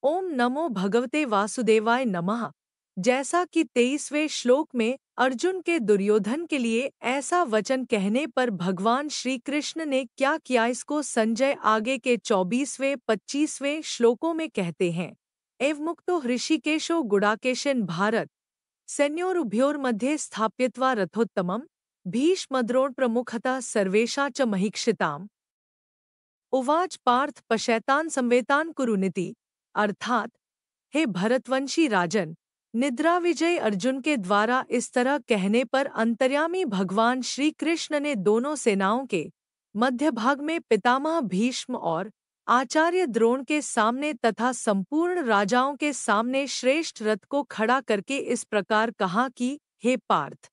ओम नमो भगवते वासुदेवाय नमः। जैसा कि 23वें श्लोक में अर्जुन के दुर्योधन के लिए ऐसा वचन कहने पर भगवान श्री कृष्ण ने क्या किया, इसको संजय आगे के 24वें 25वें श्लोकों में कहते हैं। एवं मुक्तो हृषिकेशो गुडाकेशन भारत सैन्योरुभयोर्मध्ये स्थाप्यत्वा रथोत्तमम् भीष्मद्रोण प्रमुखतः सर्वेषा च महीक्षिताम् उवाच पार्थ पशैतान संवेतान कुरुनिति। अर्थात, हे भरतवंशी राजन, निद्रा विजय अर्जुन के द्वारा इस तरह कहने पर अंतर्यामी भगवान श्री कृष्ण ने दोनों सेनाओं के मध्य भाग में पितामह भीष्म और आचार्य द्रोण के सामने तथा संपूर्ण राजाओं के सामने श्रेष्ठ रथ को खड़ा करके इस प्रकार कहा कि हे पार्थ,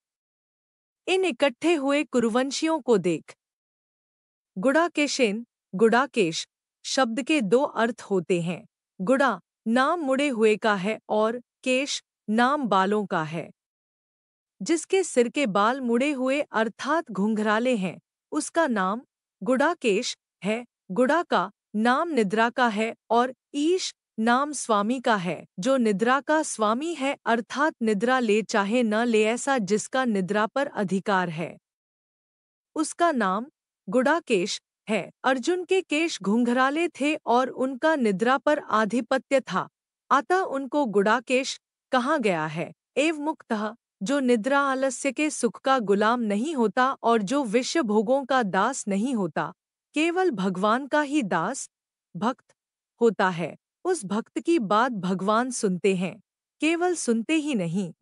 इन इकट्ठे हुए कुरुवंशियों को देख। गुडाकेशेन, गुडाकेश शब्द के दो अर्थ होते हैं। गुड़ा नाम मुड़े हुए का है और केश नाम बालों का है। जिसके सिर के बाल मुड़े हुए अर्थात घुंघराले हैं, उसका नाम गुडाकेश है। गुड़ा का नाम निद्रा का है और ईश नाम स्वामी का है। जो निद्रा का स्वामी है अर्थात निद्रा ले चाहे न ले, ऐसा जिसका निद्रा पर अधिकार है, उसका नाम गुडाकेश है। अर्जुन के केश घुंघराले थे और उनका निद्रा पर आधिपत्य था, अतः उनको गुडाकेश कहा गया है। एवं मुक्तः, जो निद्रा आलस्य के सुख का गुलाम नहीं होता और जो विषय भोगों का दास नहीं होता, केवल भगवान का ही दास भक्त होता है। उस भक्त की बात भगवान सुनते हैं, केवल सुनते ही नहीं,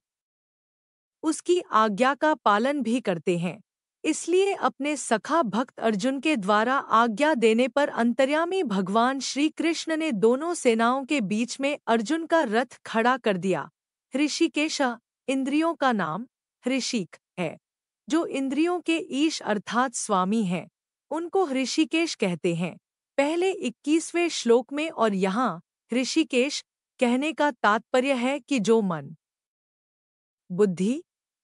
उसकी आज्ञा का पालन भी करते हैं। इसलिए अपने सखा भक्त अर्जुन के द्वारा आज्ञा देने पर अंतर्यामी भगवान श्री कृष्ण ने दोनों सेनाओं के बीच में अर्जुन का रथ खड़ा कर दिया। हृषिकेश इंद्रियों का नाम हृषिक है। जो इंद्रियों के ईश अर्थात स्वामी हैं, उनको हृषिकेश कहते हैं। पहले 21वें श्लोक में और यहाँ हृषिकेश कहने का तात्पर्य है कि जो मन, बुद्धि,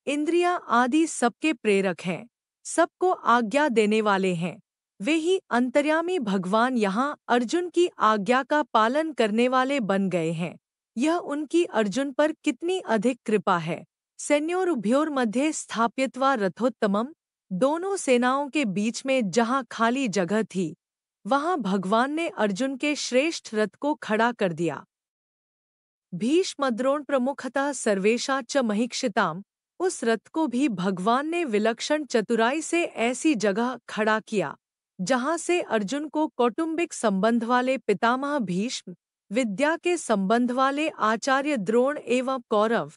इंद्रियां आदि सबके प्रेरक हैं, सबको आज्ञा देने वाले हैं, वे ही अंतर्यामी भगवान यहाँ अर्जुन की आज्ञा का पालन करने वाले बन गए हैं। यह उनकी अर्जुन पर कितनी अधिक कृपा है। सैन्योरुभयोर मध्य स्थाप्यत्वा रथोत्तमम्, दोनों सेनाओं के बीच में जहाँ खाली जगह थी, वहाँ भगवान ने अर्जुन के श्रेष्ठ रथ को खड़ा कर दिया। भीष्मद्रोण प्रमुखतः सर्वेषा च महीक्षिताम्, उस रथ को भी भगवान ने विलक्षण चतुराई से ऐसी जगह खड़ा किया जहाँ से अर्जुन को कौटुंबिक संबंध वाले पितामह भीष्म, विद्या के संबंध वाले आचार्य द्रोण एवं कौरव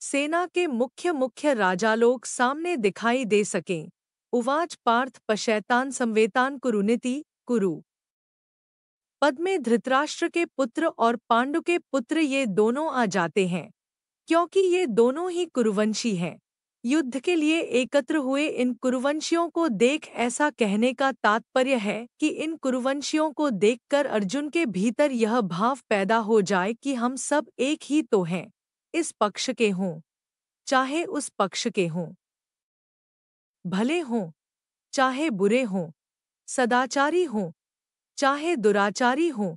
सेना के मुख्य मुख्य राजा लोग सामने दिखाई दे सकें। उवाच पार्थ पशैतान संवेतान कुरुनिति। कुरु पद में धृतराष्ट्र के पुत्र और पांडु के पुत्र ये दोनों आ जाते हैं, क्योंकि ये दोनों ही कुरुवंशी हैं। युद्ध के लिए एकत्र हुए इन कुरुवंशियों को देख ऐसा कहने का तात्पर्य है कि इन कुरुवंशियों को देखकर अर्जुन के भीतर यह भाव पैदा हो जाए कि हम सब एक ही तो हैं, इस पक्ष के हों चाहे उस पक्ष के हों, भले हों चाहे बुरे हों, सदाचारी हों चाहे दुराचारी हों,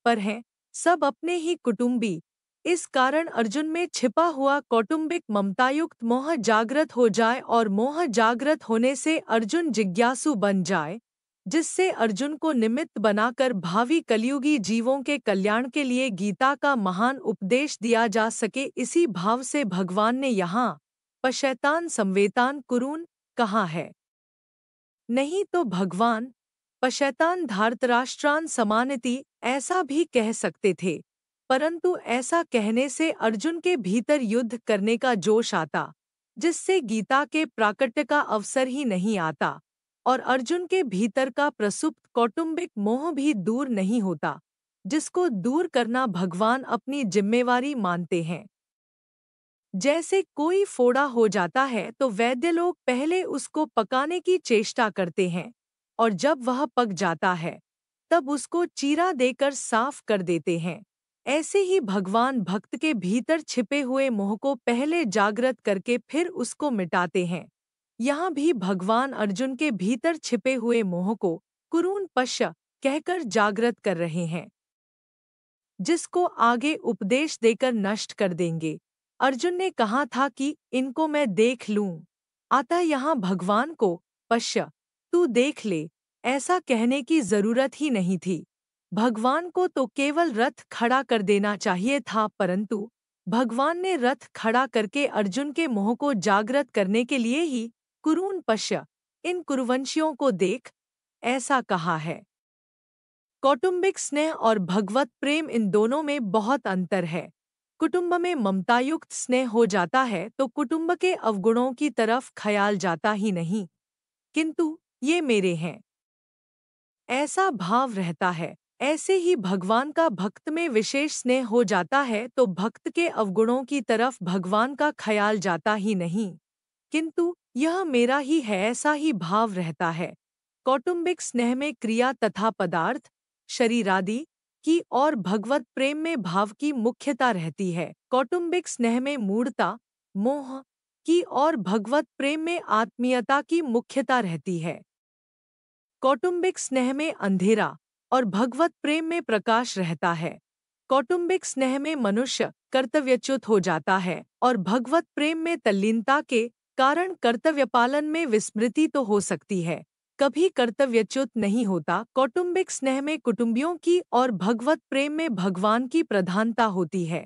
पर हैं सब अपने ही कुटुंबी। इस कारण अर्जुन में छिपा हुआ कौटुंबिक ममतायुक्त मोह जागृत हो जाए और मोह जागृत होने से अर्जुन जिज्ञासु बन जाए, जिससे अर्जुन को निमित्त बनाकर भावी कलयुगी जीवों के कल्याण के लिए गीता का महान उपदेश दिया जा सके। इसी भाव से भगवान ने यहाँ पशैतान संवेतान कुरून कहा है। नहीं तो भगवान पशैतान धार्तराष्ट्रान समानिति ऐसा भी कह सकते थे, परंतु ऐसा कहने से अर्जुन के भीतर युद्ध करने का जोश आता, जिससे गीता के प्राकट्य का अवसर ही नहीं आता, और अर्जुन के भीतर का प्रसुप्त कौटुंबिक मोह भी दूर नहीं होता, जिसको दूर करना भगवान अपनी जिम्मेवारी मानते हैं। जैसे कोई फोड़ा हो जाता है तो वैद्य लोग पहले उसको पकाने की चेष्टा करते हैं, और जब वह पक जाता है तब उसको चीरा देकर साफ कर देते हैं। ऐसे ही भगवान भक्त के भीतर छिपे हुए मोह को पहले जागृत करके फिर उसको मिटाते हैं। यहाँ भी भगवान अर्जुन के भीतर छिपे हुए मोह को कुरून पश्य कहकर जागृत कर रहे हैं। जिसको आगे उपदेश देकर नष्ट कर देंगे। अर्जुन ने कहा था कि इनको मैं देख लूं। अतः यहाँ भगवान को पश्य, तू देख ले, ऐसा कहने की जरूरत ही नहीं थी। भगवान को तो केवल रथ खड़ा कर देना चाहिए था, परंतु भगवान ने रथ खड़ा करके अर्जुन के मोह को जागृत करने के लिए ही कुरून पश्य, इन कुरुवंशियों को देख, ऐसा कहा है। कौटुंबिक स्नेह और भगवत प्रेम, इन दोनों में बहुत अंतर है। कुटुंब में ममतायुक्त स्नेह हो जाता है तो कुटुंब के अवगुणों की तरफ ख्याल जाता ही नहीं, किंतु ये मेरे हैं, ऐसा भाव रहता है। ऐसे ही भगवान का भक्त में विशेष स्नेह हो जाता है तो भक्त के अवगुणों की तरफ भगवान का ख्याल जाता ही नहीं, किंतु यह मेरा ही है, ऐसा ही भाव रहता है। कौटुंबिक स्नेह में क्रिया तथा पदार्थ, शरीर आदि की और भगवत प्रेम में भाव की मुख्यता रहती है। कौटुंबिक स्नेह में मूढ़ता, मोह की और भगवत प्रेम में आत्मीयता की मुख्यता रहती है। कौटुंबिक स्नेह में अंधेरा और भगवत प्रेम में प्रकाश रहता है। कौटुंबिक स्नेह में मनुष्य कर्तव्यच्युत हो जाता है और भगवत प्रेम में तल्लीनता के कारण कर्तव्य पालन में विस्मृति तो हो सकती है, कभी कर्तव्यच्युत नहीं होता। कौटुंबिक स्नेह में कुटुंबियों की और भगवत प्रेम में भगवान की प्रधानता होती है।